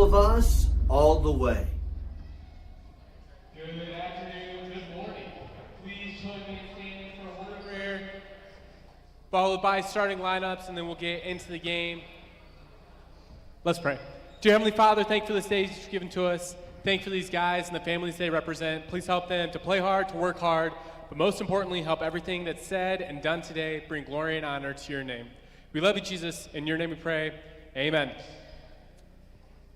of us all the way. Good afternoon, good morning. Please join me in standing for a word of prayer, followed by starting lineups, and then we'll get into the game. Let's pray. Dear Heavenly Father, thank you for this day that you've given to us. Thank you for these guys and the families they represent. Please help them to play hard, to work hard, but most importantly, help everything that's said and done today bring glory and honor to your name. We love you, Jesus. In your name we pray. Amen.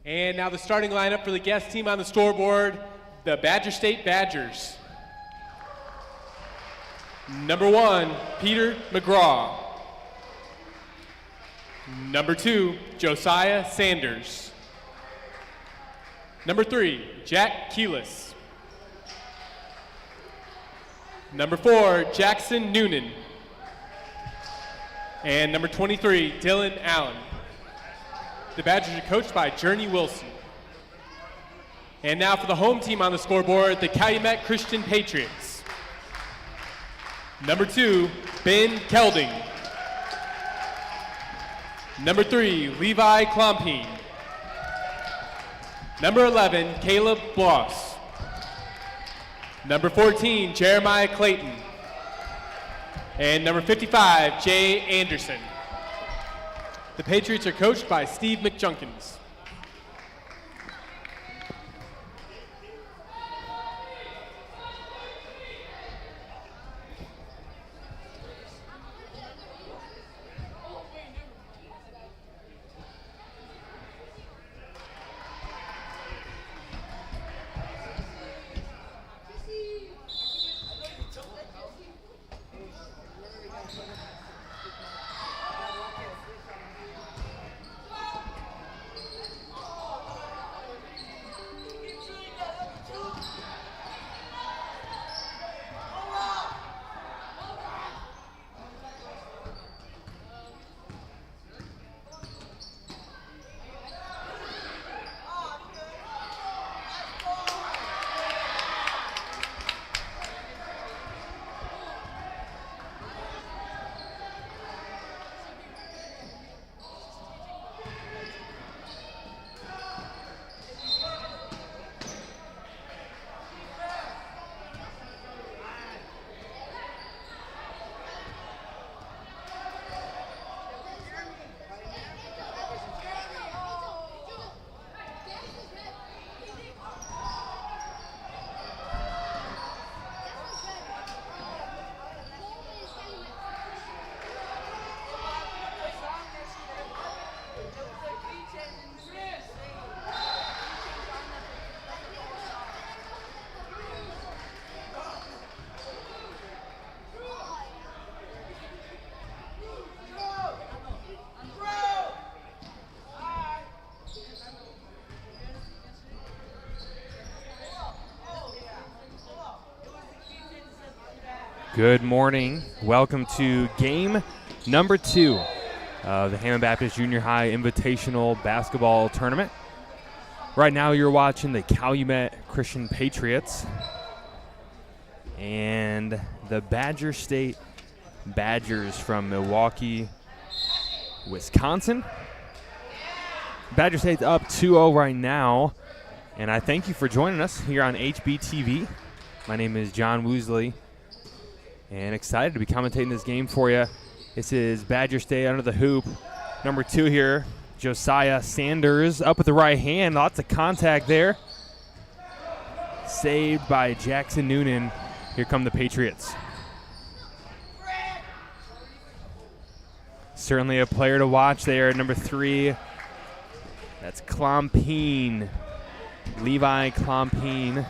And now the starting lineup for the guest team on the scoreboard, the Badger State Badgers. Number 1, Peter McGraw. Number 2, Josiah Sanders. Number 3, Jack Keelis. Number 4, Jackson Noonan. And number 23, Dylan Allen. The Badgers are coached by Journey Wilson. And now for the home team on the scoreboard, the Calumet Christian Patriots. Number 2, Ben Kelding. Number 3, Levi Klompine. Number 11, Caleb Bloss. Number 14, Jeremiah Clayton. And number 55, Jay Anderson. The Patriots are coached by Steve McJunkins. Good morning. Welcome to game number 2 of the Hammond Baptist Junior High Invitational Basketball Tournament. Right now you're watching the Calumet Christian Patriots and the Badger State Badgers from Milwaukee, Wisconsin. Badger State's up 2-0 right now, and I thank you for joining us here on HBTV. My name is John Woosley, and excited to be commentating this game for you. This is Badger State under the hoop. Number 2 here, Josiah Sanders up with the right hand. Lots of contact there. Saved by Jackson Noonan. Here come the Patriots. Certainly a player to watch there. Number 3, that's Klompine. Levi Klompine.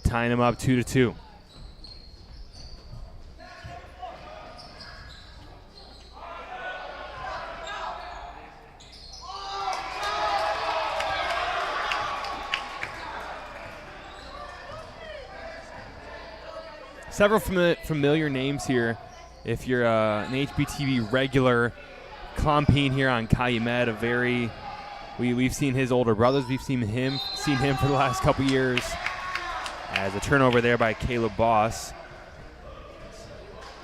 Tying him up 2-2. Several familiar names here. If you're an HBTV regular, Klompine here on Calumet, we've seen his older brothers. We've seen him for the last couple years. As a turnover there by Caleb Boss.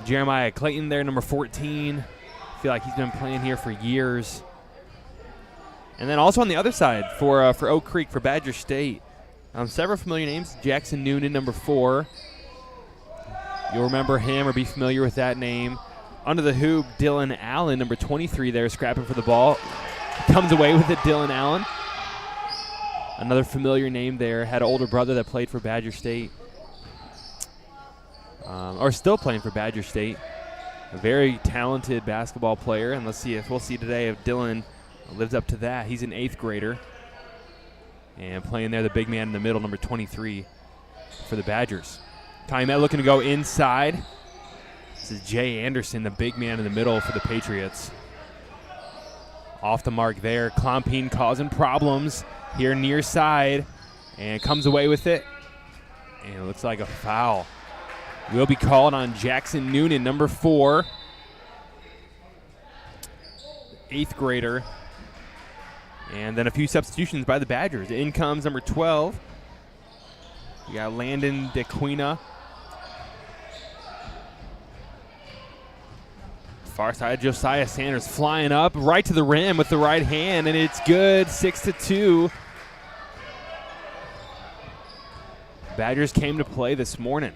Jeremiah Clayton there, number 14. I feel like he's been playing here for years. And then also on the other side for Oak Creek, for Badger State, several familiar names. Jackson Noonan, number 4. You'll remember him or be familiar with that name. Under the hoop, Dylan Allen, number 23 there, scrapping for the ball. Comes away with it, Dylan Allen. Another familiar name there. Had an older brother that played for Badger State. Or still playing for Badger State. A very talented basketball player. And we'll see today if Dylan lives up to that. He's an 8th grader. And playing there, the big man in the middle, number 23 for the Badgers. Calumet looking to go inside. This is Jay Anderson, the big man in the middle for the Patriots. Off the mark there. Klompine causing problems here near side. And comes away with it. And it looks like a foul. Will be called on Jackson Noonan, number 4. 8th grader. And then a few substitutions by the Badgers. In comes number 12. We got Landon DeQuina. Far side, Josiah Sanders flying up right to the rim with the right hand, and it's good, 6-2. Badgers came to play this morning.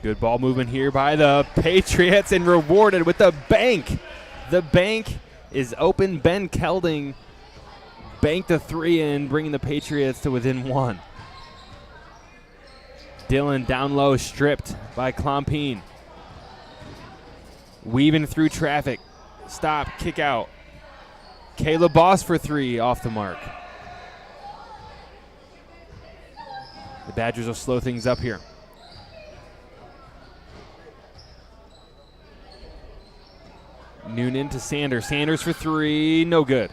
Good ball movement here by the Patriots and rewarded with the bank. The bank is open. Ben Kelding banked a 3 in, bringing the Patriots to within 1. Dylan down low, stripped by Klompine. Weaving through traffic. Stop, kick out. Caleb Boss for 3, off the mark. The Badgers will slow things up here. Noonan to Sanders. Sanders for 3, no good.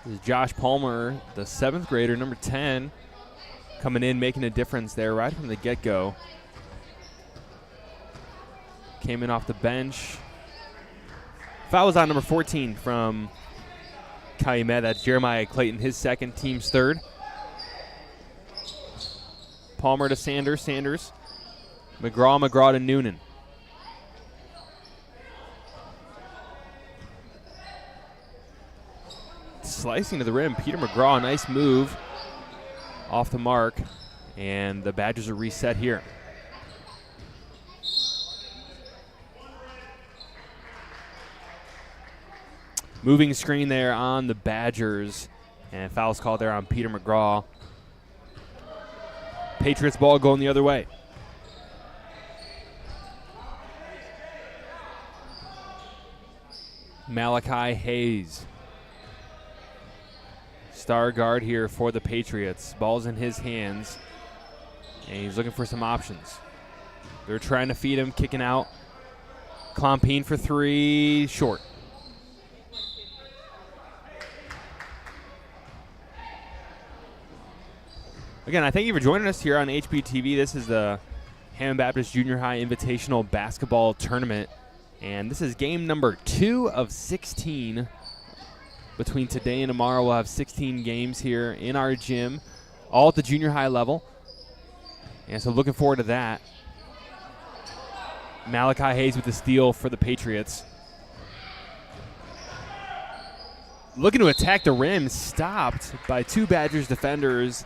This is Josh Palmer, the 7th grader, number 10, coming in, making a difference there right from the get-go. Came in off the bench. Foul was on number 14 from Calumet. That's Jeremiah Clayton, his 2nd, team's 3rd. Palmer to Sanders. Sanders. McGraw to Noonan. Slicing to the rim, Peter McGraw, nice move off the mark, and the Badgers are reset here. Moving screen there on the Badgers, and foul's called there on Peter McGraw. Patriots ball going the other way. Malachi Hayes. Star guard here for the Patriots. Ball's in his hands, and he's looking for some options. They're trying to feed him, kicking out. Klompine for 3, short. Again, I thank you for joining us here on HBTV. This is the Hammond Baptist Junior High Invitational Basketball Tournament, and this is game number 2 of 16. Between today and tomorrow, we'll have 16 games here in our gym, all at the junior high level. And so looking forward to that. Malachi Hayes with the steal for the Patriots. Looking to attack the rim, stopped by 2 Badgers defenders,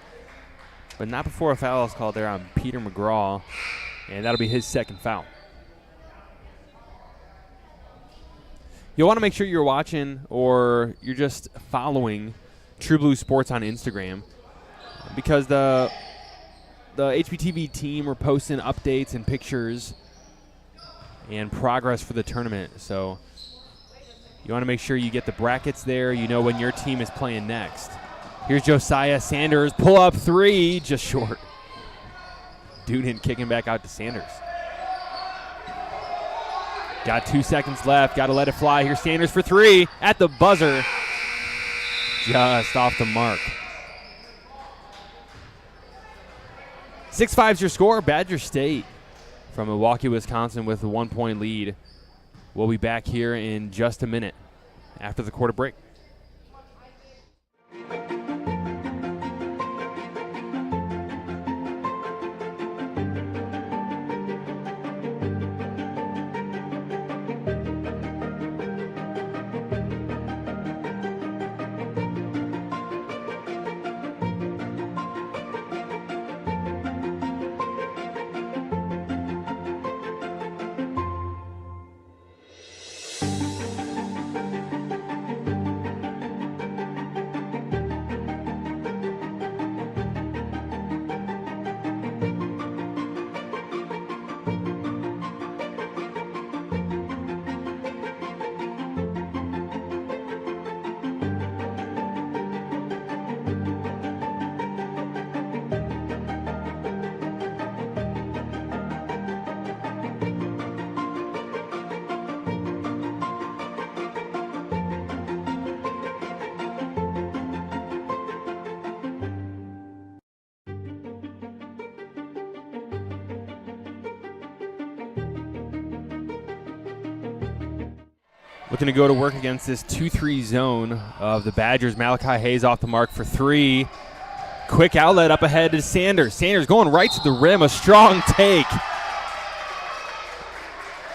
but not before a foul is called there on Peter McGraw, and that'll be his 2nd foul. You'll want to make sure you're watching or you're just following True Blue Sports on Instagram, because the HBTV team are posting updates and pictures and progress for the tournament. So you want to make sure you get the brackets there. You know when your team is playing next. Here's Josiah Sanders, pull up 3, just short. Doonan kicking back out to Sanders. Got 2 seconds left. Got to let it fly. Here's Sanders for 3 at the buzzer. Just off the mark. 6-5's your score. Badger State from Milwaukee, Wisconsin with a 1-point lead. We'll be back here in just a minute after the quarter break. Looking to go to work against this 2-3 zone of the Badgers. Malachi Hayes off the mark for three. Quick outlet up ahead to Sanders. Sanders going right to the rim. A strong take.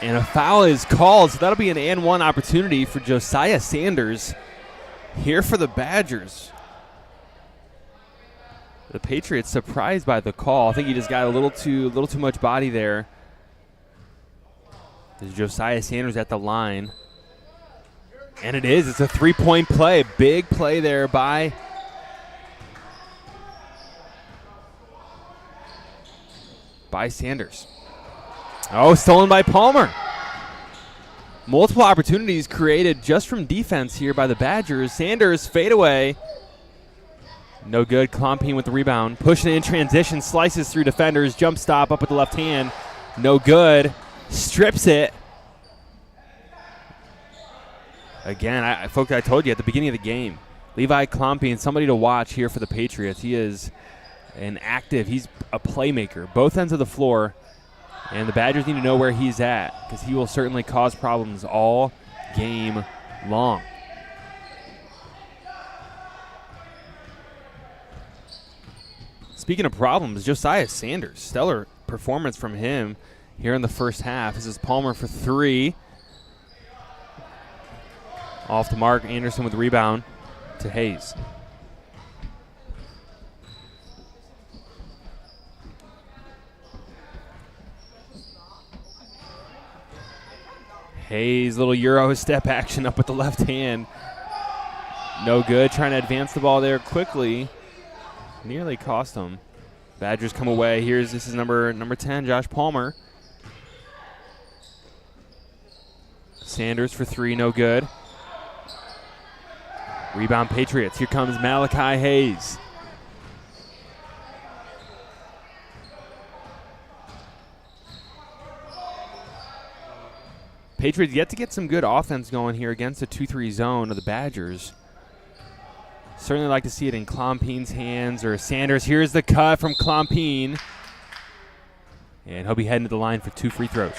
And a foul is called, so that'll be an and one opportunity for Josiah Sanders here for the Badgers. The Patriots surprised by the call. I think he just got a little too much body there. There's Josiah Sanders at the line. And it is. It's a three-point play. Big play there by Sanders. Oh, stolen by Palmer. Multiple opportunities created just from defense here by the Badgers. Sanders fadeaway. No good. Klompien with the rebound. Pushing it in transition. Slices through defenders. Jump stop up with the left hand. No good. Strips it. Again, folks, I told you at the beginning of the game, Levi Klompien, somebody to watch here for the Patriots. He is he's a playmaker, both ends of the floor, and the Badgers need to know where he's at because he will certainly cause problems all game long. Speaking of problems, Josiah Sanders, stellar performance from him here in the first half. This is Palmer for three. Off the mark, Anderson with the rebound to Hayes. Hayes, little Euro step action up with the left hand. No good, trying to advance the ball there quickly. Nearly cost him. Badgers come away. This is number 10, Josh Palmer. Sanders for three, no good. Rebound Patriots. Here comes Malachi Hayes. Patriots yet to get some good offense going here against the 2-3 zone of the Badgers. Certainly like to see it in Klompien's hands or Sanders. Here's the cut from Klompien. And he'll be heading to the line for 2 free throws.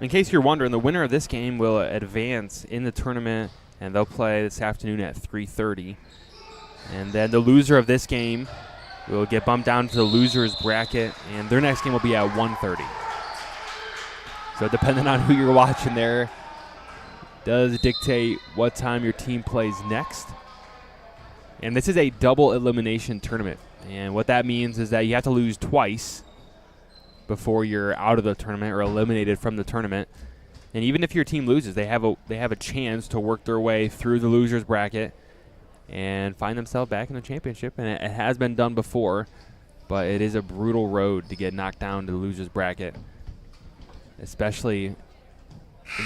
In case you're wondering, the winner of this game will advance in the tournament, and they'll play this afternoon at 3:30. And then the loser of this game will get bumped down to the loser's bracket, and their next game will be at 1:30. So depending on who you're watching there, does dictate what time your team plays next. And this is a double elimination tournament, and what that means is that you have to lose twice before you're out of the tournament or eliminated from the tournament. And even if your team loses, they have a chance to work their way through the loser's bracket and find themselves back in the championship. And it has been done before, but it is a brutal road to get knocked down to the loser's bracket, especially in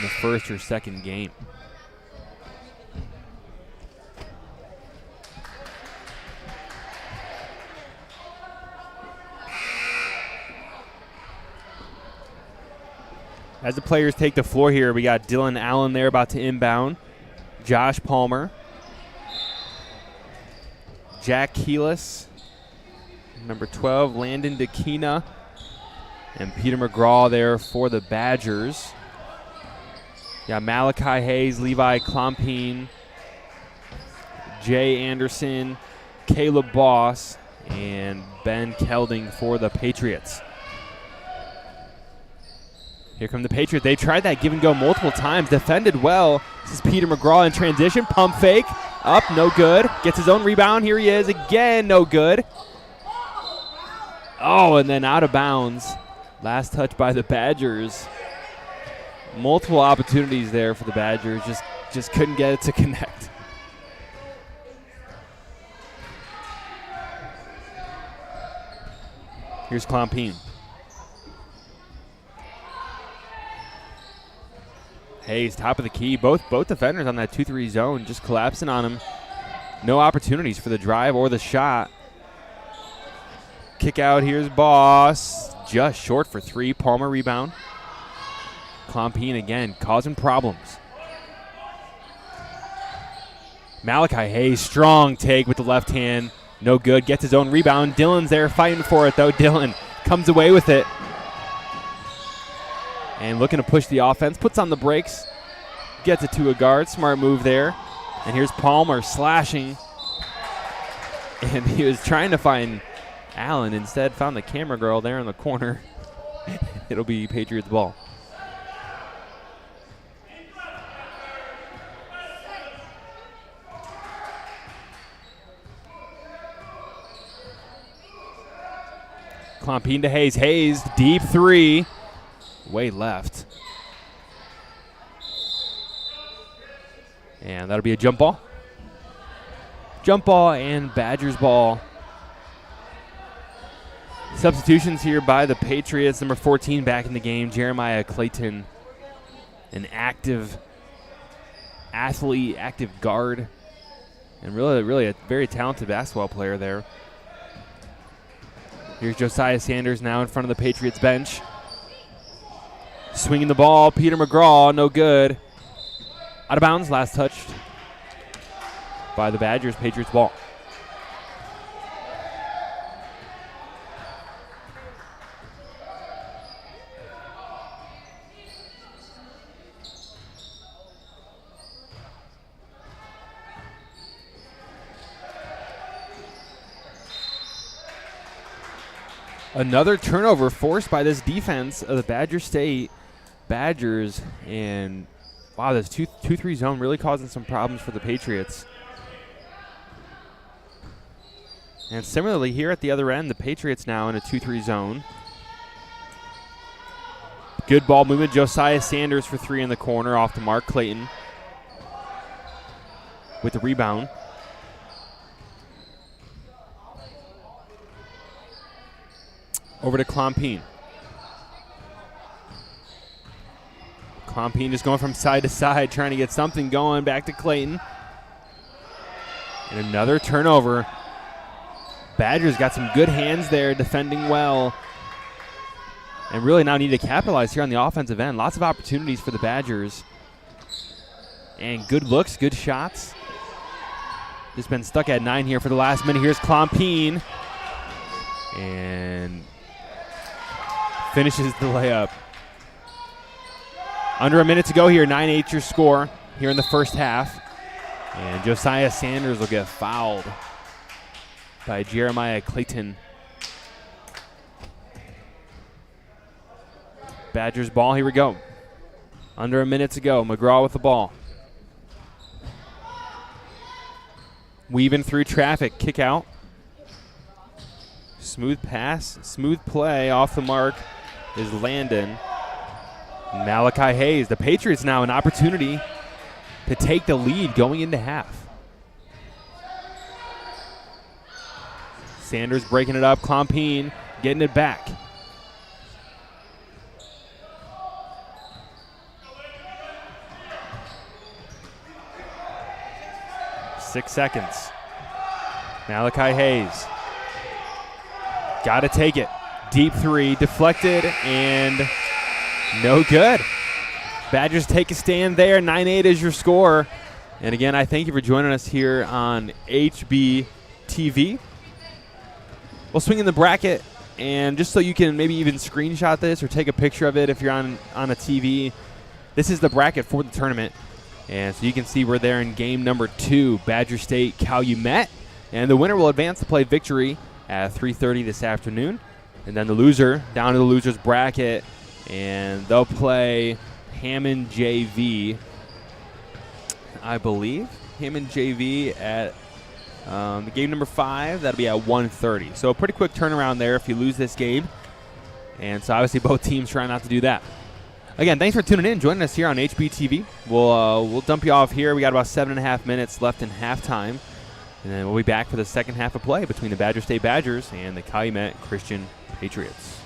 the first or second game. As the players take the floor here, we got Dylan Allen there about to inbound. Josh Palmer. Jack Keelis. Number 12, Landon Dakina. And Peter McGraw there for the Badgers. Got Malachi Hayes, Levi Klompien, Jay Anderson, Caleb Boss, and Ben Kelding for the Patriots. Here come the Patriots. They tried that give and go multiple times. Defended well. This is Peter McGraw in transition. Pump fake. Up, no good. Gets his own rebound. Here he is again, no good. Oh, and then out of bounds. Last touch by the Badgers. Multiple opportunities there for the Badgers. Just couldn't get it to connect. Here's Klompien. Hayes, top of the key. Both defenders on that 2-3 zone just collapsing on him. no opportunities for the drive or the shot. Kick out, here's Boss. Just short for 3. Palmer rebound. Klompien again, causing problems. Malachi Hayes, strong take with the left hand. No good, gets his own rebound. Dillon's there fighting for it though. Dillon comes away with it. And looking to push the offense, puts on the brakes. Gets it to a guard, smart move there. And here's Palmer slashing. And he was trying to find Allen, instead found the camera girl there in the corner. It'll be Patriots ball. Klompien to Hayes. Hayes, deep 3. Way left. And that'll be a jump ball. Jump ball and Badgers ball. Substitutions here by the Patriots. Number 14 back in the game, Jeremiah Clayton. An active athlete, active guard. And really a very talented basketball player there. Here's Josiah Sanders now in front of the Patriots bench. Swinging the ball, Peter McGraw, no good. Out of bounds, last touched by the Badgers. Patriots ball. Another turnover forced by this defense of the Badger State Badgers. And wow, this 2-3 zone really causing some problems for the Patriots. And similarly here at the other end, the Patriots now in a 2-3 zone. Good ball movement. Josiah Sanders for 3 in the corner off the mark. Clayton with the rebound. Over to Klompien. Klompien just going from side to side, trying to get something going. Back to Clayton. And another turnover. Badgers got some good hands there, defending well. And really now need to capitalize here on the offensive end. Lots of opportunities for the Badgers. And good looks, good shots. Just been stuck at 9 here for the last minute. Here's Klompien. And finishes the layup. Under a minute to go here. 9-8 your score here in the first half. And Josiah Sanders will get fouled by Jeremiah Clayton. Badgers ball, here we go. Under a minute to go. McGraw with the ball. Weaving through traffic, kick out. Smooth pass, smooth play off the mark is Landon. Malachi Hayes. The Patriots now an opportunity to take the lead going into half. Sanders breaking it up. Klompien getting it back. Six seconds. Malachi Hayes. Got to take it. Deep 3, deflected, and no good. Badgers take a stand there. 9-8 is your score. And again, I thank you for joining us here on HBTV. We'll swing in the bracket, and just so you can maybe even screenshot this or take a picture of it if you're on a TV, this is the bracket for the tournament. And so you can see we're there in game number 2, Badger State Calumet. And the winner will advance to play victory at 3:30 this afternoon. And then the loser, down to the loser's bracket, and they'll play Hammond JV, I believe. Hammond JV at the game number 5. That'll be at 1:30. So a pretty quick turnaround there if you lose this game. And so obviously both teams trying not to do that. Again, thanks for tuning in, joining us here on HBTV. We'll dump you off here. We got about 7.5 minutes left in halftime. And then we'll be back for the second half of play between the Badger State Badgers and the Calumet Christian Patriots.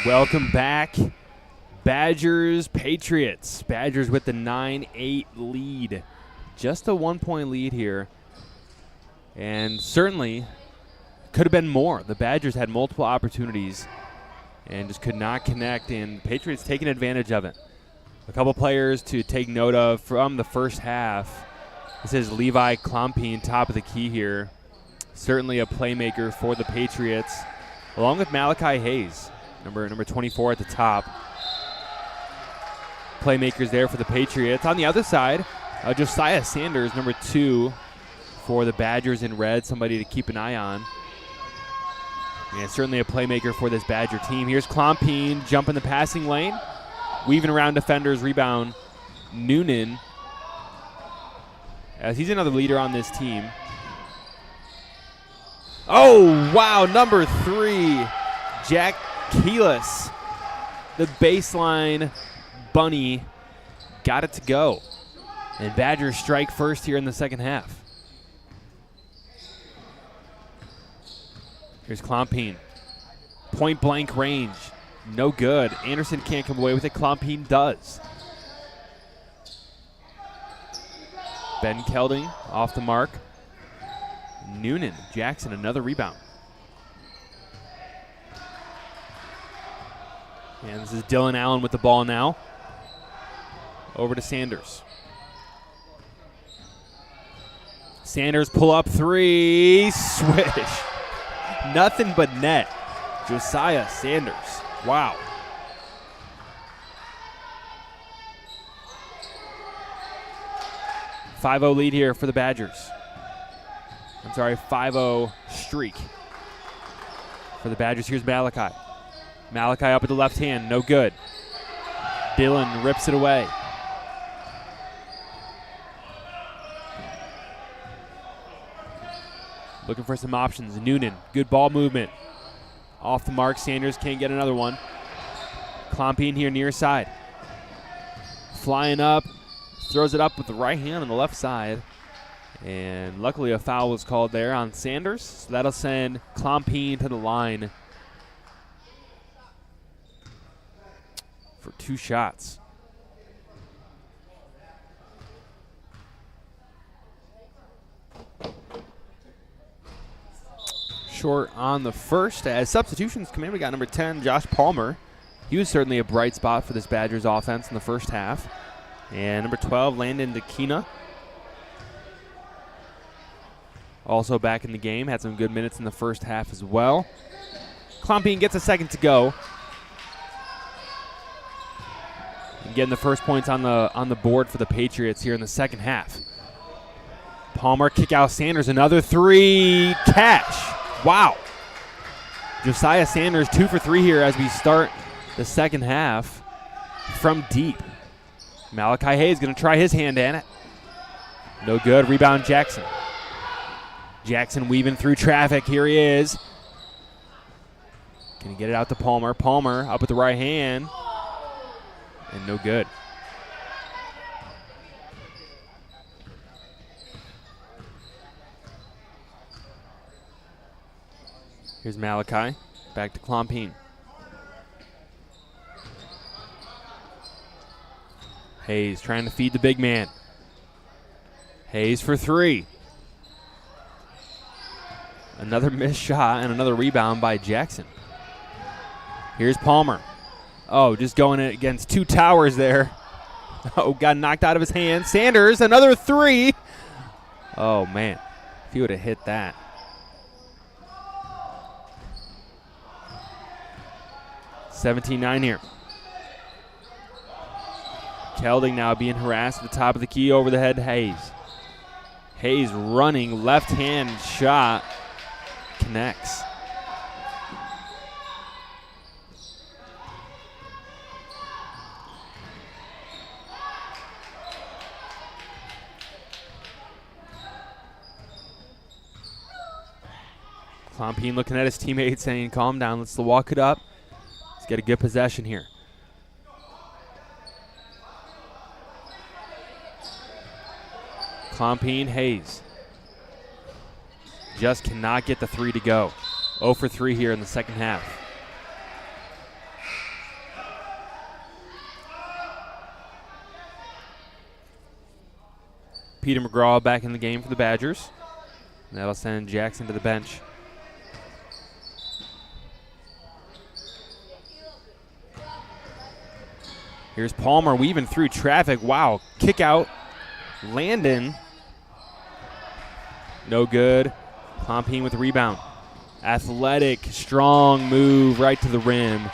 Welcome back, Badgers, Patriots. Badgers with the 9-8 lead. Just a 1-point lead here. And certainly could have been more. The Badgers had multiple opportunities and just could not connect, and Patriots taking advantage of it. A couple players to take note of from the first half. This is Levi Klompien, top of the key here. Certainly a playmaker for the Patriots, along with Malachi Hayes, number 24 at the top. Playmakers there for the Patriots. On the other side, Josiah Sanders, number 2 for the Badgers in red, somebody to keep an eye on. And certainly a playmaker for this Badger team. Here's Klompien, jump in the passing lane, weaving around defenders, rebound Noonan, as he's another leader on this team. Oh, wow, number 3, Jack Keelis, the baseline bunny, got it to go. And Badgers strike first here in the second half. Here's Klompien. Point blank range. No good. Anderson can't come away with it. Klompien does. Ben Kelding off the mark. Noonan, Jackson, another rebound. And this is Dylan Allen with the ball now. Over to Sanders. Sanders pull up 3. Swish. Nothing but net. Josiah Sanders. Wow. .5-0 lead here for the Badgers. I'm sorry, 5-0 streak for the Badgers. Here's Malachi. Malachi up at the left hand, no good. Dylan rips it away. Looking for some options. Noonan, good ball movement. Off the mark, Sanders can't get another one. Klompien here near side. Flying up, throws it up with the right hand on the left side. And luckily a foul was called there on Sanders. So that'll send Klompien to the line for 2 shots. Short on the first. As substitutions come in, we got number 10, Josh Palmer. He was certainly a bright spot for this Badgers offense in the first half. And number 12, Landon DeKina. Also back in the game, had some good minutes in the first half as well. Klompien gets a second to go. And getting the first points on the board for the Patriots here in the second half. Palmer, kick out Sanders, another 3, cash. Wow. Josiah Sanders 2 for 3 here as we start the second half from deep. Malachi Hayes going to try his hand at it. No good. Rebound Jackson. Jackson weaving through traffic. Here he is. Can he get it out to Palmer? Palmer up with the right hand. And no good. Here's Malachi. Back to Klompien. Hayes trying to feed the big man. Hayes for 3. Another missed shot and another rebound by Jackson. Here's Palmer. Oh, just going against 2 towers there. Oh, got knocked out of his hand. Sanders, another 3. Oh, man. If he would have hit that. $17-9 here. Kelding now being harassed at the top of the key, over the head Hayes. Hayes running, left hand shot, connects. Klompien looking at his teammates saying, calm down, let's walk it up. Let's get a good possession here. Klompien, Hayes. Just cannot get the 3 to go. 0 for 3 here in the second half. Peter McGraw back in the game for the Badgers. And that'll send Jackson to the bench. Here's Palmer weaving through traffic. Wow, kick out. Landon. No good. Klompien with the rebound. Athletic, strong move right to the rim.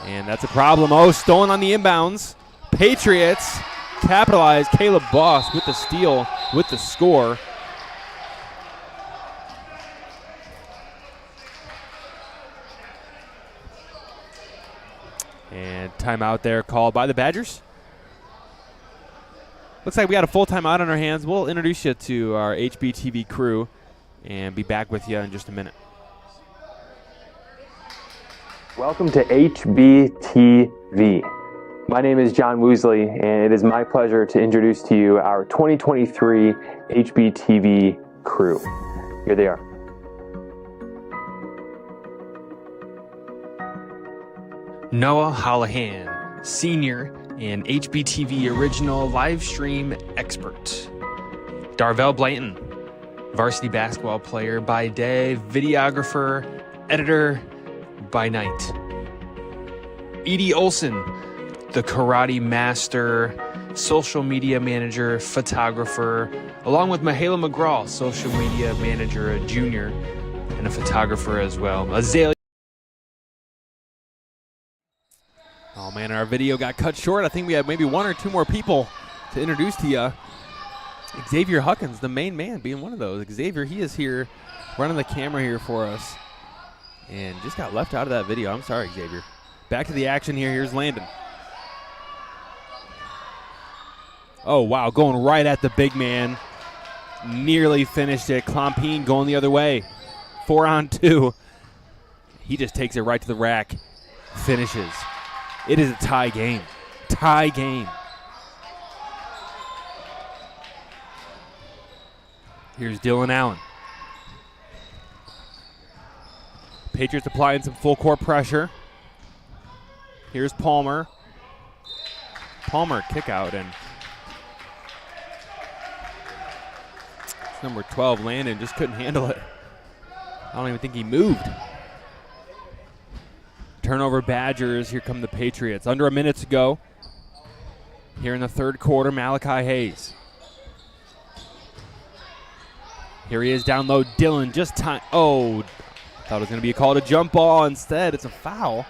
And that's a problem. Oh, stolen on the inbounds. Patriots capitalize. Caleb Boss with the steal, with the score. And timeout there called by the Badgers. Looks like we got a full timeout on our hands. We'll introduce you to our HBTV crew and be back with you in just a minute. Welcome to HBTV. My name is John Woosley, and it is my pleasure to introduce to you our 2023 HBTV crew. Here they are. Noah Hollahan, senior and HBTV original live stream expert. Darvell Blanton, varsity basketball player by day, videographer, editor by night. Edie Olson, the karate master, social media manager, photographer, along with Michaela McGraw, social media manager, a junior, and a photographer as well. Azalea. Oh man, our video got cut short. I think we have maybe one or two more people to introduce to you. Xavier Huckins, the main man, being one of those. Xavier, he is here running the camera here for us and just got left out of that video. I'm sorry, Xavier. Back to the action here. Here's Landon. Oh, wow, going right at the big man. Nearly finished it. Klompien going the other way. 4-on-2. He just takes it right to the rack. Finishes. It is a tie game. Tie game. Here's Dylan Allen. Patriots applying some full court pressure. Here's Palmer. Palmer kick out, and number 12, Landon, just couldn't handle it. I don't even think he moved. Turnover Badgers. Here come the Patriots. Under a minute to go. Here in the third quarter, Malachi Hayes. Here he is down low. Dylan just time. Oh, thought it was going to be a call to jump ball. Instead, it's a foul.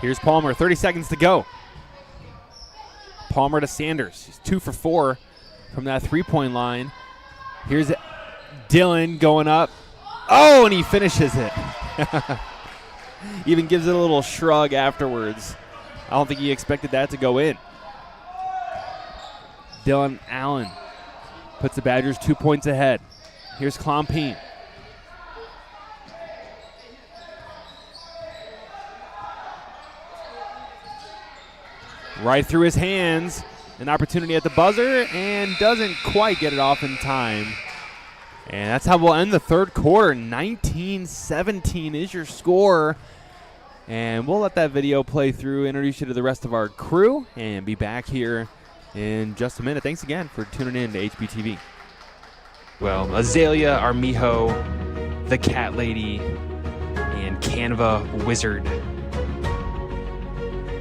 Here's Palmer, 30 seconds to go. Palmer to Sanders. He's 2 for 4 from that three-point line. Here's Dylan going up. Oh, and he finishes it. Even gives it a little shrug afterwards. I don't think he expected that to go in. Dylan Allen puts the Badgers 2 points ahead. Here's Klompien. Right through his hands. An opportunity at the buzzer and doesn't quite get it off in time. And that's how we'll end the third quarter. 19-17 is your score. And we'll let that video play through, introduce you to the rest of our crew, and be back here in just a minute. Thanks again for tuning in to HBTV. Well, Azalea Armijo, the Cat Lady, and Canva Wizard.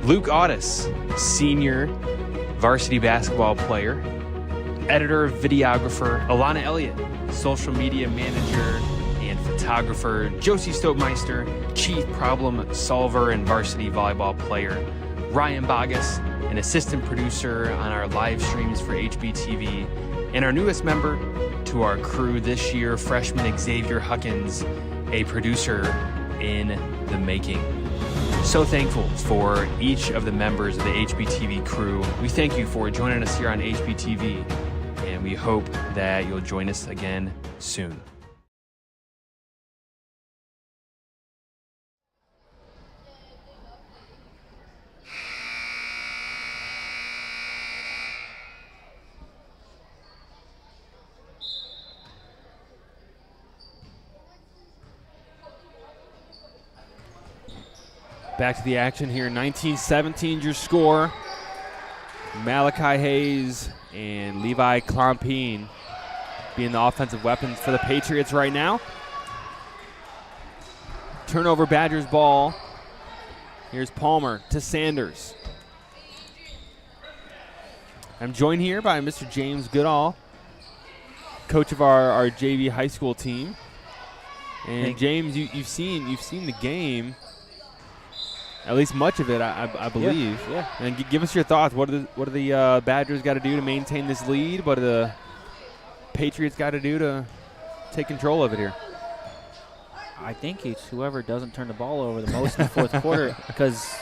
Luke Audis, senior varsity basketball player, editor, videographer. Alana Elliott, social media manager and photographer. Josie Stopemeister, chief problem solver and varsity volleyball player. Ryan Bogus, an assistant producer on our live streams for HBTV. And our newest member to our crew this year, freshman Xavier Huckins, a producer in the making. So thankful for each of the members of the HBTV crew. We thank you for joining us here on HBTV, and we hope that you'll join us again soon. Back to the action here. 19-17 your score. Malachi Hayes and Levi Klompine being the offensive weapons for the Patriots right now. Turnover Badgers ball. Here's Palmer to Sanders. I'm joined here by Mr. James Goodall, coach of our JV high school team. And James, you've seen the game, at least much of it, I believe. Yeah. And give us your thoughts. What do the Badgers got to do to maintain this lead? What do the Patriots got to do to take control of it here? I think it's whoever doesn't turn the ball over the most in the fourth quarter, because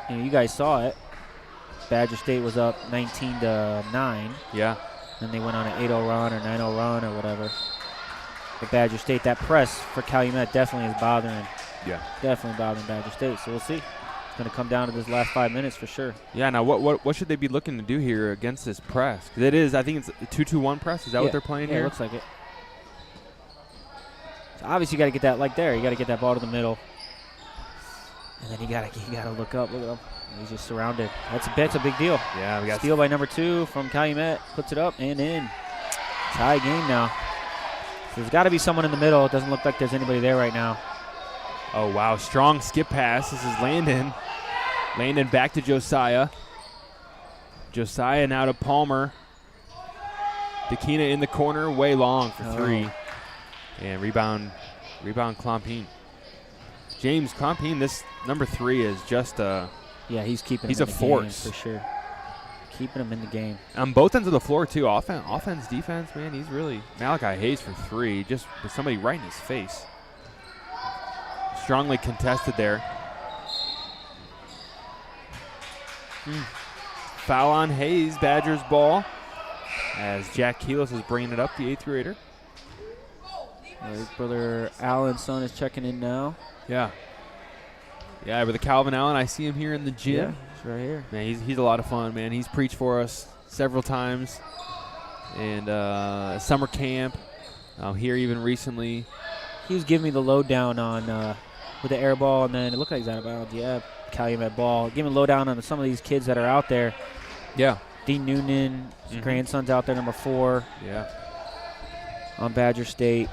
you guys saw it. Badger State was up 19-9. Yeah. And they went on an 8-0 run or 9-0 run or whatever. But Badger State, that press for Calumet definitely is bothering. Yeah. Definitely bothering Badger State. So we'll see. It's going to come down to this last 5 minutes for sure. Yeah. Now, what should they be looking to do here against this press? Because it is, I think it's a 2-2-1 press. Is that what they're playing here? Yeah, it looks like it. So obviously, you got to get that like there. You got to get that ball to the middle, and then you got to look up. Look at him. He's just surrounded. That's a big deal. Yeah, we got steal by number 2 from Calumet. Puts it up and in. Tie game now. So there's got to be someone in the middle. It doesn't look like there's anybody there right now. Oh, wow. Strong skip pass. This is Landon. Landon back to Josiah. Josiah now to Palmer. Dakina in the corner. Way long for 3. And rebound Klompine. James Klompine, this number 3 is just yeah, he's keeping he's him a in the force game for sure. Keeping him in the game. On both ends of the floor, too. Offense, defense, man, he's really – Malachi Hayes for 3, just with somebody right in his face. Strongly contested there. Foul on Hayes, Badgers ball, as Jack Keelis is bringing it up, the 8th grader. His brother Alan's son is checking in now. Yeah. Yeah, with the Calvin Allen, I see him here in the gym. Yeah, he's right here. Man, he's a lot of fun, man. He's preached for us several times. And summer camp, here even recently. He was giving me the lowdown on with the air ball, and then it looked like he's out of bounds. Yeah, Calumet ball. Give me a lowdown on some of these kids that are out there. Yeah. Dean Noonan, his grandson's out there, number 4. Yeah. On Badger State.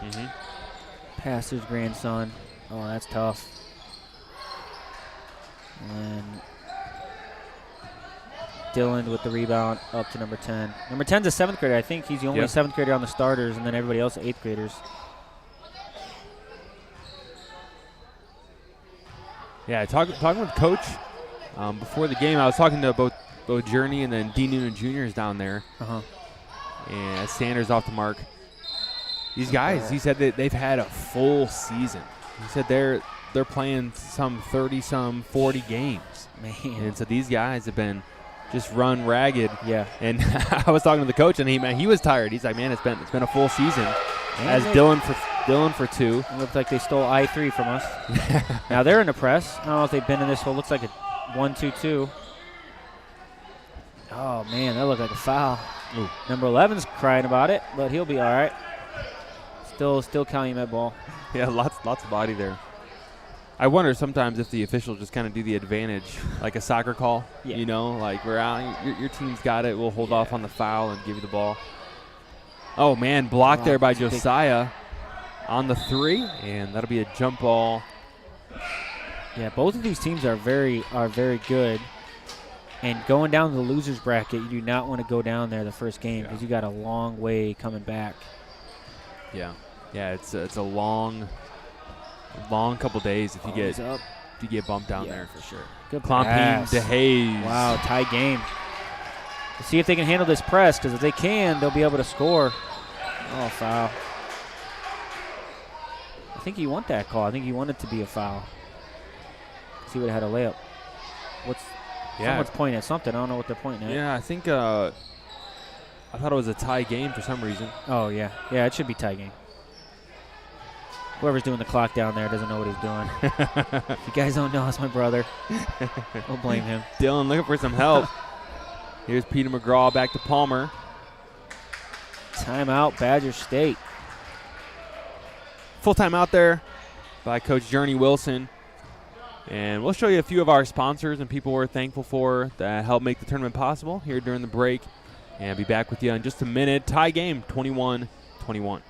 Pastor's grandson. Oh, that's tough. And Dylan with the rebound up to number 10. Number 10's a 7th grader. I think he's the only 7th grader on the starters, and then everybody else 8th graders. Yeah, talking with Coach before the game, I was talking to both Journey and then Dean Noonan Jr. is down there. And Sanders off the mark. These guys, he said that they've had a full season. He said they're playing some 30-some 40 games. Man. And so these guys have been just run ragged. Yeah. And I was talking to the coach, and he was tired. He's like, man, it's been a full season. And as Dylan for 2. It looked like they stole I-3 from us. Now they're in the press. I don't know if they've been in this whole. Looks like a 1-2-2. Oh man, that looked like a foul. Ooh. Number 11's crying about it, but he'll be all right. Still Calumet ball. Yeah, lots of body there. I wonder sometimes if the officials just kind of do the advantage, like a soccer call. Yeah. You know, like we're out, your team's got it. We'll hold off on the foul and give you the ball. Oh man, blocked there by Josiah on the 3, and that'll be a jump ball. Yeah, both of these teams are very good. And going down to the losers bracket, you do not want to go down there the first game because you got a long way coming back. Yeah, it's a long couple days if you get bumped down there for sure. Good Klompine pass. to Hayes. Wow, tie game. Let's see if they can handle this press, because if they can, they'll be able to score. Oh, foul. I think you want that call. I think you want it to be a foul. See what had a layup. Someone's pointing at something. I don't know what they're pointing at. Yeah, I think I thought it was a tie game for some reason. Oh, yeah. Yeah, it should be tie game. Whoever's doing the clock down there doesn't know what he's doing. If you guys don't know, it's my brother. We'll blame him. Dylan looking for some help. Here's Peter McGraw back to Palmer. Timeout, Badger State. Full time out there by Coach Journey Wilson. And we'll show you a few of our sponsors and people we're thankful for that help make the tournament possible here during the break. And I'll be back with you in just a minute. Tie game, 21-21.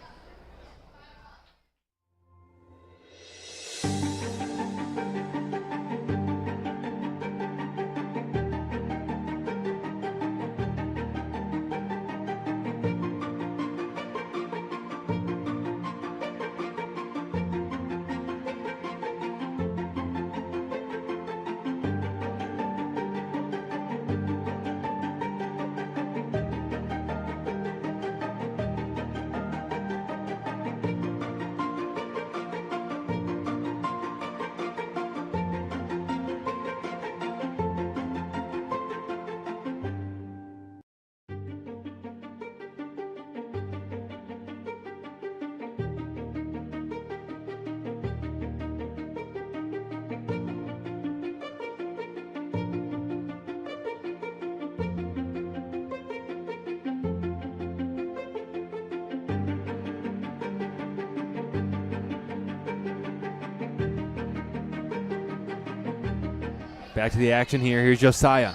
Back to the action here. Here's Josiah.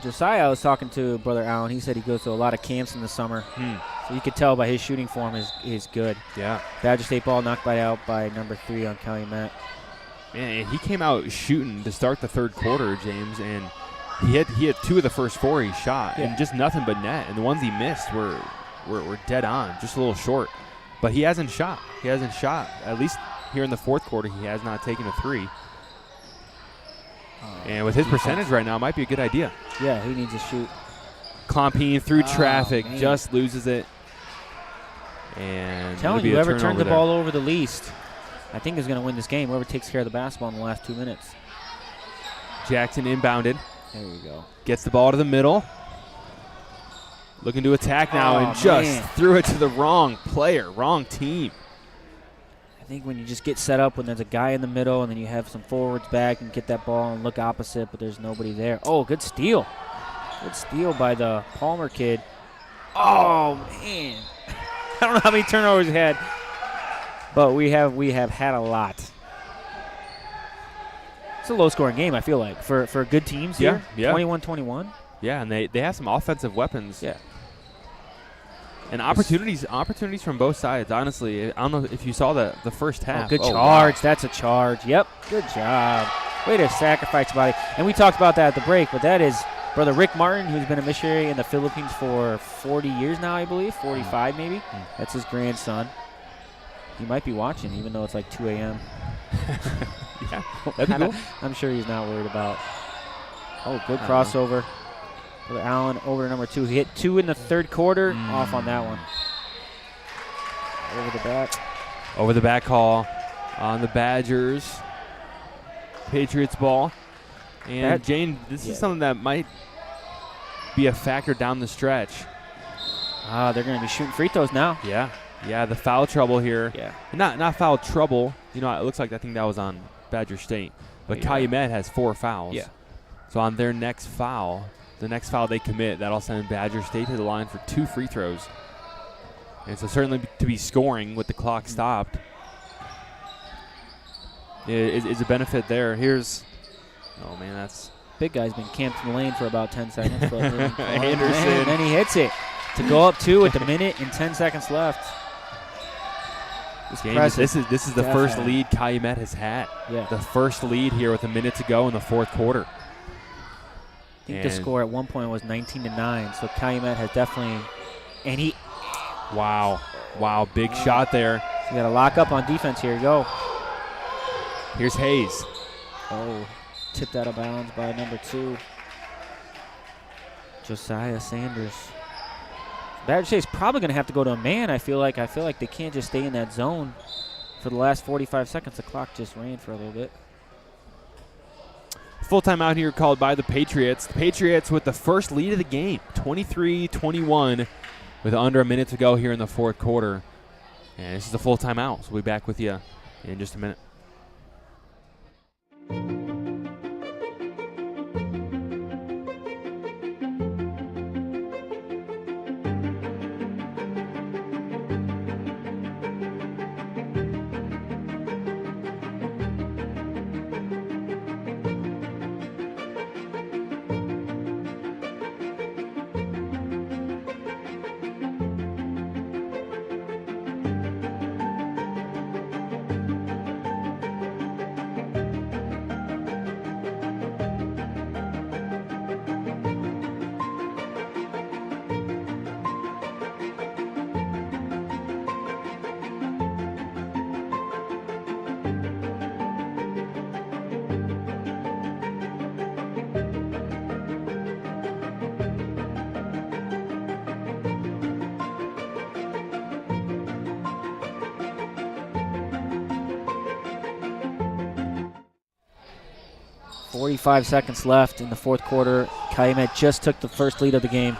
Josiah, I was talking to Brother Allen. He said he goes to a lot of camps in the summer. So you could tell by his shooting form is good. Yeah. Badger State ball knocked out by number 3 on Calumet. Man, he came out shooting to start the third quarter, James, and he had 2 of the first 4 he shot, and just nothing but net. And the ones he missed were dead on, just a little short. But he hasn't shot. At least here in the fourth quarter, he has not taken a 3. And with his percentage right now, it might be a good idea. Yeah, he needs to shoot. Klompine through traffic, man. just loses it. And Telling you, whoever turns the ball over the least, I think is going to win this game. Whoever takes care of the basketball in the last 2 minutes. Jackson inbounded. There you go. Gets the ball to the middle. Looking to attack now and just threw it to the wrong player, wrong team. I think when you just get set up when there's a guy in the middle and then you have some forwards back and get that ball and look opposite, but there's nobody there. Oh, good steal. Good steal by the Palmer kid. Oh, man. I don't know how many turnovers he had, but we have had a lot. It's a low-scoring game, I feel like, for good teams here. Yeah. 21-21. Yeah, and they have some offensive weapons. Yeah. And opportunities from both sides, honestly. I don't know if you saw the first half. Good charge. Wow. That's a charge. Yep. Good job. Way to sacrifice body. And we talked about that at the break, but that is Brother Rick Martin, who's been a missionary in the Philippines for 40 years now, I believe. 45 maybe. That's his grandson. He might be watching, even though it's like 2 a.m. Yeah, that'd be cool. I'm sure he's not worried about. Oh, good crossover. Brother Allen over to number 2. He hit 2 in the third quarter. Off on that one. Over the back. Over the back call on the Badgers. Patriots ball. And Jane, this is something that might be a factor down the stretch. They're going to be shooting free throws now. Yeah, the foul trouble here. Yeah. Not foul trouble. You know, it looks like I think that was on Badger State. But Calumet has 4 fouls. Yeah. So on their next foul, the next foul they commit, that'll send Badger State to the line for 2 free throws. And so certainly to be scoring with the clock stopped is a benefit there. Here's, oh man, that's big guy's been camped in the lane for about 10 seconds. But Anderson. And then he hits it to go up 2 with a minute and 10 seconds left. This is the first lead Calumet has had. Yeah. The first lead here with a minute to go in the fourth quarter. I think the score at one point was 19-9, so Calumet has definitely, and he. Wow, big shot there. So you got to lock up on defense here. Go. Here's Hayes. Oh, tipped out of bounds by number 2, Josiah Sanders. Badger State's probably going to have to go to a man. I feel like they can't just stay in that zone for the last 45 seconds. The clock just ran for a little bit. Full timeout here called by the Patriots. The Patriots with the first lead of the game, 23-21, with under a minute to go here in the fourth quarter. And this is a full timeout, so we'll be back with you in just a minute. 45 seconds left in the fourth quarter. Calumet just took the first lead of the game.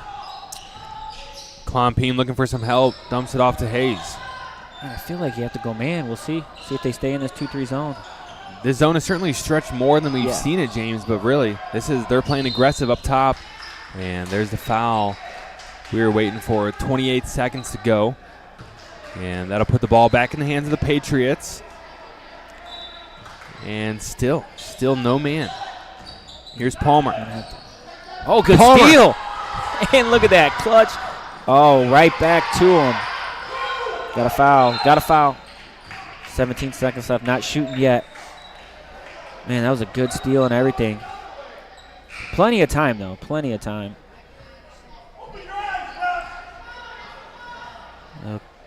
Klompien looking for some help. Dumps it off to Hayes. Man, I feel like you have to go man. We'll see. See if they stay in this 2-3 zone. This zone is certainly stretched more than we've Yeah. seen it, James, but really, they're playing aggressive up top. And there's the foul we were waiting for. 28 seconds to go. And that'll put the ball back in the hands of the Patriots. And still no man. Here's Palmer. Oh, good Palmer. steal. And look at that, clutch. Oh, right back to him. Got a foul. 17 seconds left, not shooting yet. Man, that was a good steal and everything. Plenty of time, though, plenty of time.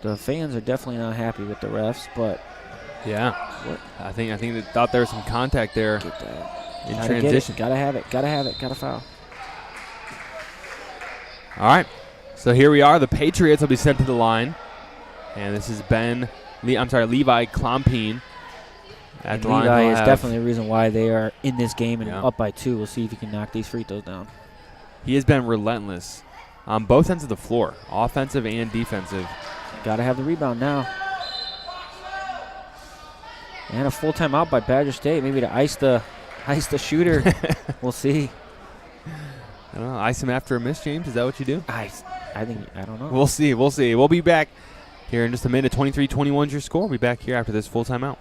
The fans are definitely not happy with the refs, but Yeah. I think they thought there was some contact there get that. in Gotta transition. Get it. Gotta have it. Gotta foul. All right. So here we are. The Patriots will be sent to the line. And this is Levi Klompien. At the line, Levi he'll is have- definitely the reason why they are in this game and Yeah. up by 2. We'll see if he can knock these free throws down. He has been relentless on both ends of the floor, offensive and defensive. Gotta have the rebound now. And a full timeout by Badger State, maybe to ice the shooter. We'll see. I don't know. Ice him after a miss, James. Is that what you do? I don't know. We'll see. We'll be back here in just a minute. 23-21 is your score. We'll be back here after this full timeout.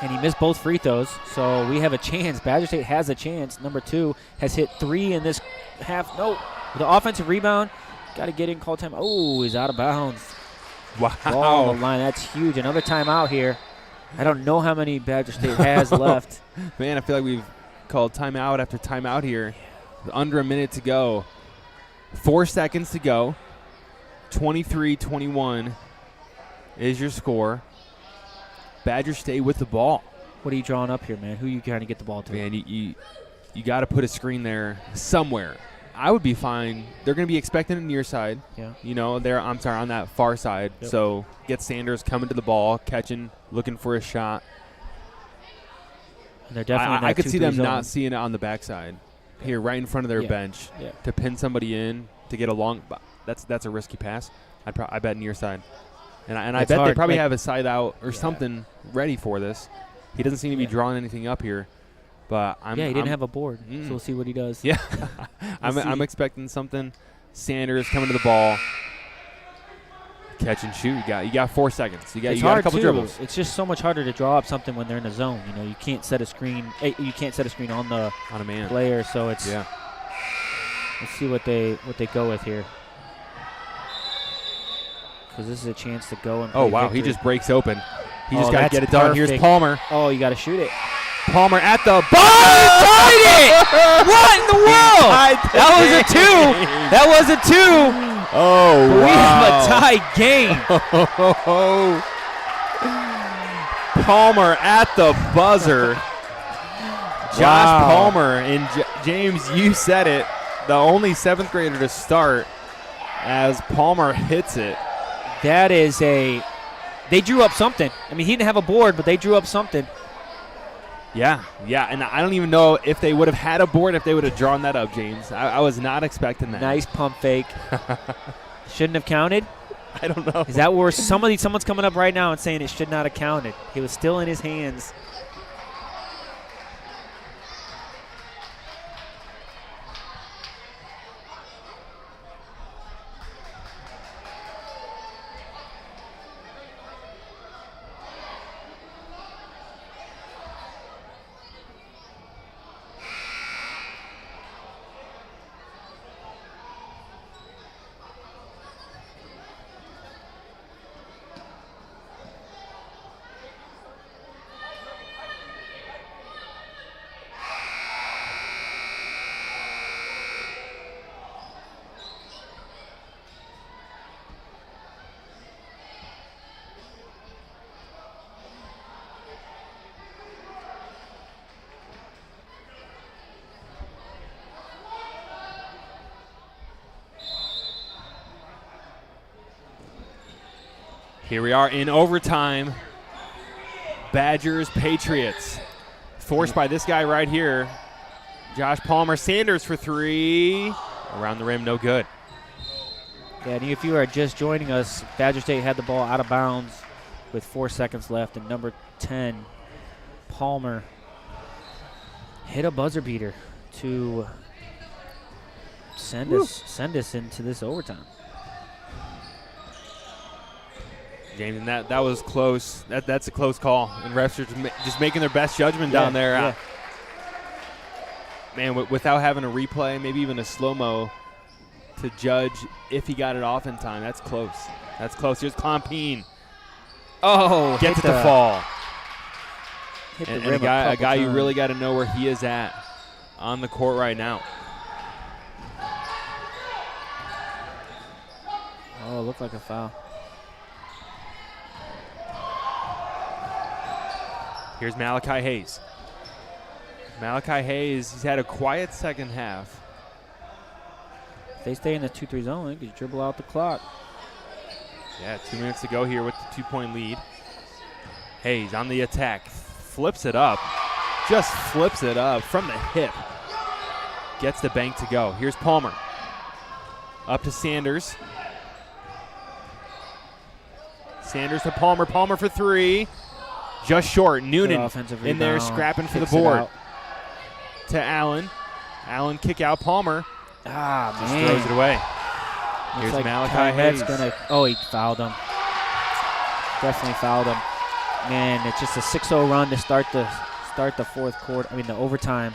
And he missed both free throws, so we have a chance. Badger State has a chance. Number 2 has hit 3 in this half. No, with the offensive rebound, got to get in, call time. Oh, he's out of bounds. Wow. Ball on the line, that's huge. Another timeout here. I don't know how many Badger State has left. Man, I feel like we've called timeout after timeout here. Under a minute to go. 4 seconds to go. 23-21 is your score. Badger State with the ball. What are you drawing up here, man? Who are you trying to get the ball to? Man, you got to put a screen there somewhere. I would be fine. They're going to be expecting it near side. Yeah. You know, on that far side. Yep. So get Sanders coming to the ball, catching, looking for a shot. And they're definitely in that I could see 2-3 them zone. not seeing it on the backside. Here, right in front of their Yeah. bench. Yeah. To pin somebody in, to get a long – that's a risky pass. I bet near side. And I It's bet they hard, probably like- have a side out or Yeah. something ready for this. He doesn't seem to be Yeah. drawing anything up here. But He didn't have a board, so we'll see what he does. Yeah. We'll I'm see. expecting something. Sanders coming to the ball. Catch and shoot. You got 4 seconds. You got It's a hard couple too. dribbles. It's just so much harder to draw up something when they're in the zone. You know, you can't set a screen. You can't set a screen on the On a man. player. So it's. Yeah. Let's see what they go with here. Because this is a chance to go and. Oh, play wow. victory. He just breaks open. He Oh, just got to that's get it done. Here's perfect. Palmer. Oh, you got to shoot it. Palmer at the Oh, bar. What in the world? That was a 2. That was a 2. Oh, We have a wow. tie game. Palmer at the buzzer. Josh Wow. Palmer. And James, you said it. The only 7th grader to start as Palmer hits it. That is a. They drew up something. I mean, he didn't have a board, but they drew up something. Yeah, and I don't even know if they would have had a board if they would have drawn that up, James. I was not expecting that. Nice pump fake. Shouldn't have counted? I don't know. Is that where someone's coming up right now and saying it should not have counted? He was still in his hands. Here we are in overtime. Badgers, Patriots. Forced by this guy right here. Josh Palmer. Sanders for three. Around the rim, no good. Yeah, and if you are just joining us, Badger State had the ball out of bounds with 4 seconds left, and number 10, Palmer, hit a buzzer beater to send us into this overtime. James, and that was close. That's a close call. And refs are just making their best judgment down there. Yeah. Man, without having a replay, maybe even a slow-mo to judge if he got it off in time. That's close. That's close. Here's Klompine. Oh, Gets it to fall. Hit And the rim a guy you times. really got to know where he is at on the court right now. Oh, it looked like a foul. Here's Malachi Hayes. Malachi Hayes, he's had a quiet second half. If they stay in the 2-3 zone, they could dribble out the clock. Yeah, 2 minutes to go here with the 2-point lead. Hayes on the attack. Flips it up. Just flips it up from the hip. Gets the bank to go. Here's Palmer. Up to Sanders. Sanders to Palmer. Palmer for three. Just short. Noonan offensive in there rebound. scrapping for the Kicks it board. out. To Allen. Allen kick out Palmer. Ah, Just man. throws it away. Looks Here's like Malachi Calumet's Hayes. he fouled him. Definitely fouled him. Man, it's just a 6-0 run to start the fourth quarter. I mean, the overtime.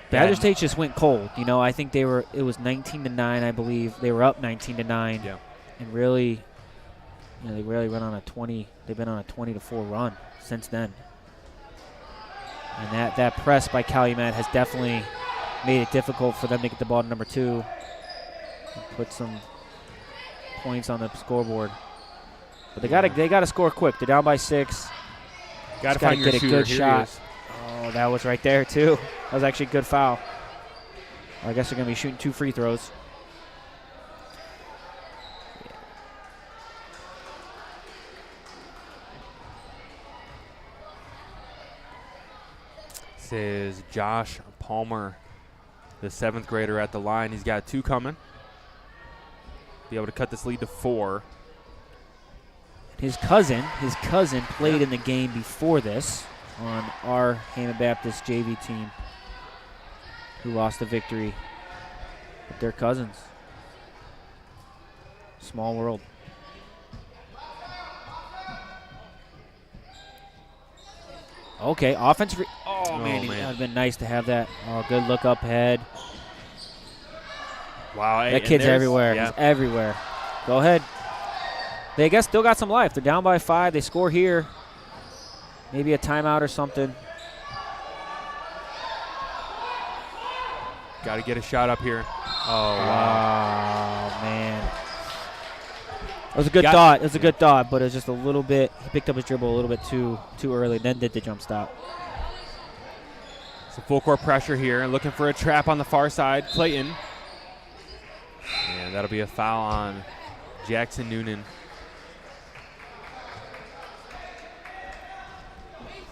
Badger State just went cold. You know, I think it was 19-9, I believe. They were up 19-9. Yeah. And really, they really went on a 20. They've been on a 20-4 run since then. And that press by Calumet has definitely made it difficult for them to get the ball to number 2 and put some points on the scoreboard. But they gotta score quick. They're down by 6. Got to Just gotta find your get a shooter. good Here he shot. is. Oh, that was right there too. That was actually a good foul. I guess they're gonna be shooting 2 free throws. This is Josh Palmer, the 7th grader at the line. He's got 2 coming. Be able to cut this lead to 4. His cousin played in the game before this on our Hammond Baptist JV team, who lost the victory. But they're cousins. Small world. Okay, offensive. Oh, man, it would have been nice to have that. Oh, good look up ahead. Wow. That kid's everywhere. Yeah. He's everywhere. Go ahead. They still got some life. They're down by 5. They score here. Maybe a timeout or something. Got to get a shot up here. Oh, wow. Oh, man. It was a good thought. It was a good thought, but it was just a little bit. He picked up his dribble a little bit too early, then did the jump stop. Some full court pressure here. Looking for a trap on the far side. Clayton. And that'll be a foul on Jackson Noonan.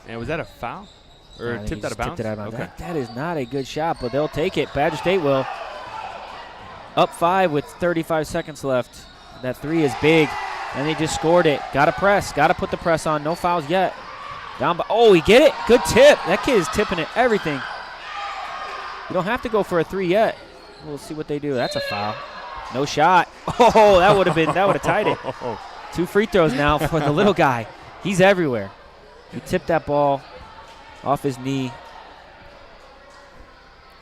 And was that a foul? Or I think he tipped out of just bounds? tipped it out of bounds. Okay. That is not a good shot, but they'll take it. Badger State will. Up 5 with 35 seconds left. That 3 is big, and they just scored it. Got to press. Got to put the press on. No fouls yet. Down by, oh, he get it. Good tip. That kid is tipping it everything. You don't have to go for a 3 yet. We'll see what they do. That's a foul. No shot. Oh, that would have tied it. 2 free throws now for the little guy. He's everywhere. He tipped that ball off his knee.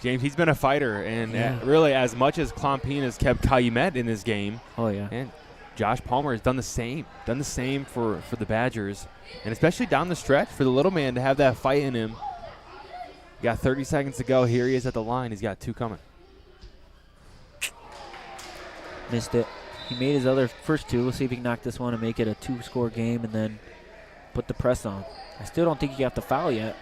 James, he's been a fighter, and really as much as Clompine has kept Calumet in this game, Oh, yeah. and Josh Palmer has done the same for the Badgers, and especially down the stretch for the little man to have that fight in him. Got 30 seconds to go. Here he is at the line. He's got 2 coming. Missed it. He made his other first 2. We'll see if he can knock this one and make it a 2-score game and then put the press on. I still don't think you have to foul yet.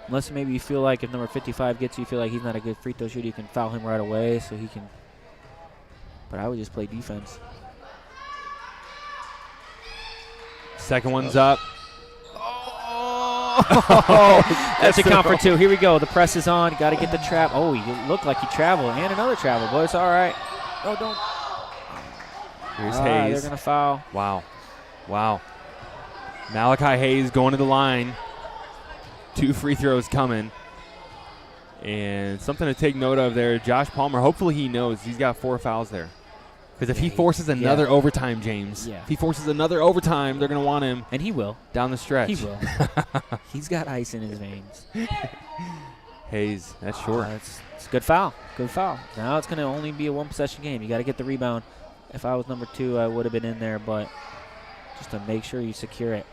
Unless maybe you feel like if number 55 gets you feel like he's not a good free throw shooter, you can foul him right away so he can. But I would just play defense. Second one's up. That should count for 2. Here we go. The press is on. Got to get the trap. Oh, he looked like he traveled. And another travel. But it's all right. No, don't. Here's All right, Hayes. they're going to foul. Wow. Malachi Hayes going to the line. 2 free throws coming. And something to take note of there, Josh Palmer, hopefully he knows he's got 4 fouls there. Because if he forces another overtime, James, if he forces another overtime, they're going to want him. And he will. Down the stretch. He will. He's got ice in his veins. Hayes, that's short. It's a good foul. Good foul. Now it's going to only be a 1-possession game. You got to get the rebound. If I was number 2, I would have been in there, but just to make sure you secure it.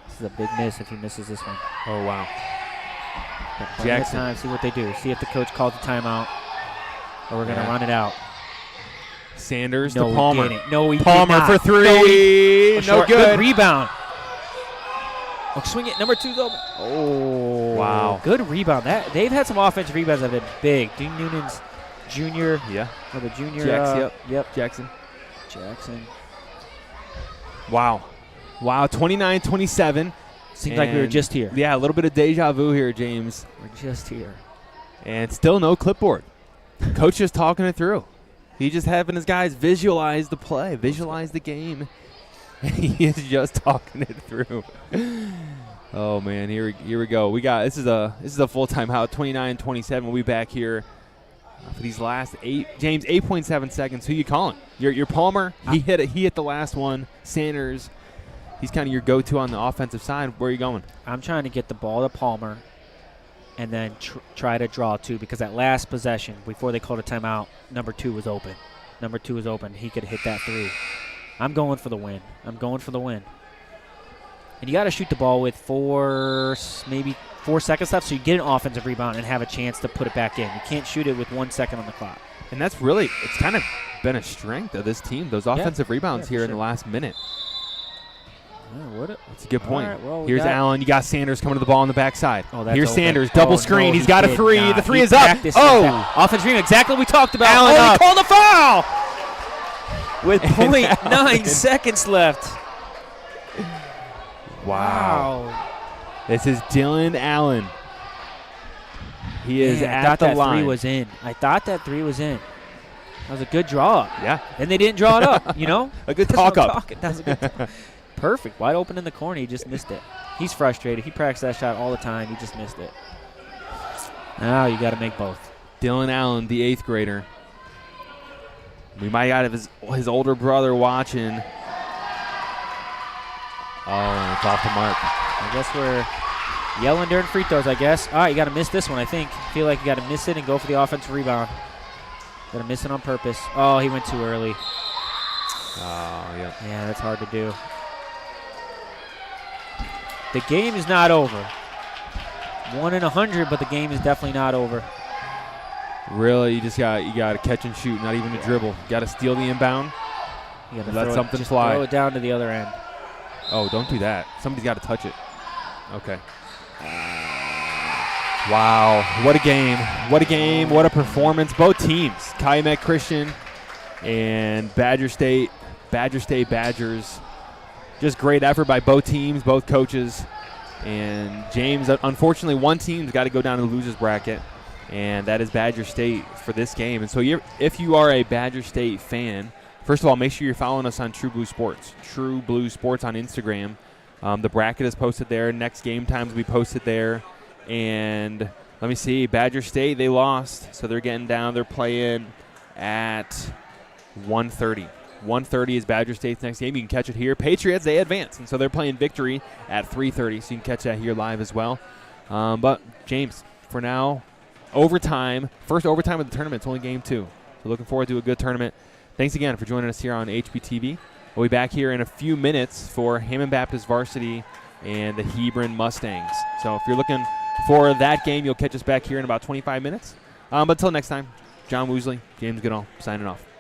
This is a big miss if he misses this one. Oh, wow. Jackson. Time, see what they do. See if the coach calls the timeout, or we're going to run it out. Sanders No, to Palmer. he didn't. No, he Palmer did not. for 3. No, good rebound. Oh, swing it. Number 2's open. Oh. Wow. Good rebound. They've had some offensive rebounds that have been big. Dean Noonan's junior. Yeah. Or the junior. Yep. Jackson. Wow. 29-27. Seems like we were just here. Yeah, a little bit of deja vu here, James. We're just here. And still no clipboard. Coach just talking it through. He just having his guys visualize the play, visualize the game. He is just talking it through. Oh man, here we go. We got this is a full timeout. 29-27. We'll be back here for these last 8. James, 8.7 seconds. Who you calling? Your Palmer. He hit the last one. Sanders. He's kind of your go-to on the offensive side. Where are you going? I'm trying to get the ball to Palmer and then try to draw 2 because that last possession, before they called a timeout, number 2 was open. He could hit that 3. I'm going for the win. And you got to shoot the ball with 4 seconds left so you get an offensive rebound and have a chance to put it back in. You can't shoot it with 1 second on the clock. And that's really, it's kind of been a strength of this team, those offensive rebounds here in the last minute. That's a good point. Right, well, here's Allen. You got Sanders coming to the ball on the backside. Oh, that's here's open. Sanders. Double screen. No, He's got a 3. Not. The 3 He is up. Oh! Offensive rebound. Exactly what we talked about. Allen up. He called a foul! With 0.9 seconds left. Wow. This is Dylan Allen. He is at the line. I thought that 3 was in. That was a good draw up. Yeah. And they didn't draw it up, you know? A good talk up. That was a good talk. Perfect. Wide open in the corner. He just missed it. He's frustrated. He practiced that shot all the time. He just missed it. Now you got to make both. Dylan Allen, the 8th grader. We might have his older brother watching. Oh, it's off the mark. I guess we're yelling during free throws, I guess. All right, you got to miss this one, I think. Feel like you got to miss it and go for the offensive rebound. Got to miss it on purpose. Oh, he went too early. Oh, yeah. Yeah, that's hard to do. The game is not over. 1 in 100, but the game is definitely not over. Really, you got to catch and shoot, not even a dribble. You got to steal the inbound. You got to let something fly. Throw it down to the other end. Oh, don't do that. Somebody's got to touch it. Okay. Wow, what a game. What a game, what a performance. Both teams, Calumet Christian and Badger State, Badger State Badgers. Just great effort by both teams, both coaches. And James, unfortunately, one team's got to go down to the losers bracket, and that is Badger State for this game. And so if you are a Badger State fan, first of all, make sure you're following us on True Blue Sports. True Blue Sports on Instagram. The bracket is posted there. Next game times will be posted there. And let me see. Badger State, they lost, so they're getting down. They're playing at 1:30. 1:30 is Badger State's next game. You can catch it here. Patriots, they advance, and so they're playing Victory at 3:30, so you can catch that here live as well. But, James, for now, overtime, first overtime of the tournament. It's only game 2. So looking forward to a good tournament. Thanks again for joining us here on HBTV. We'll be back here in a few minutes for Hammond Baptist Varsity and the Hebron Mustangs. So if you're looking for that game, you'll catch us back here in about 25 minutes. But until next time, John Woosley, James Goodall, signing off.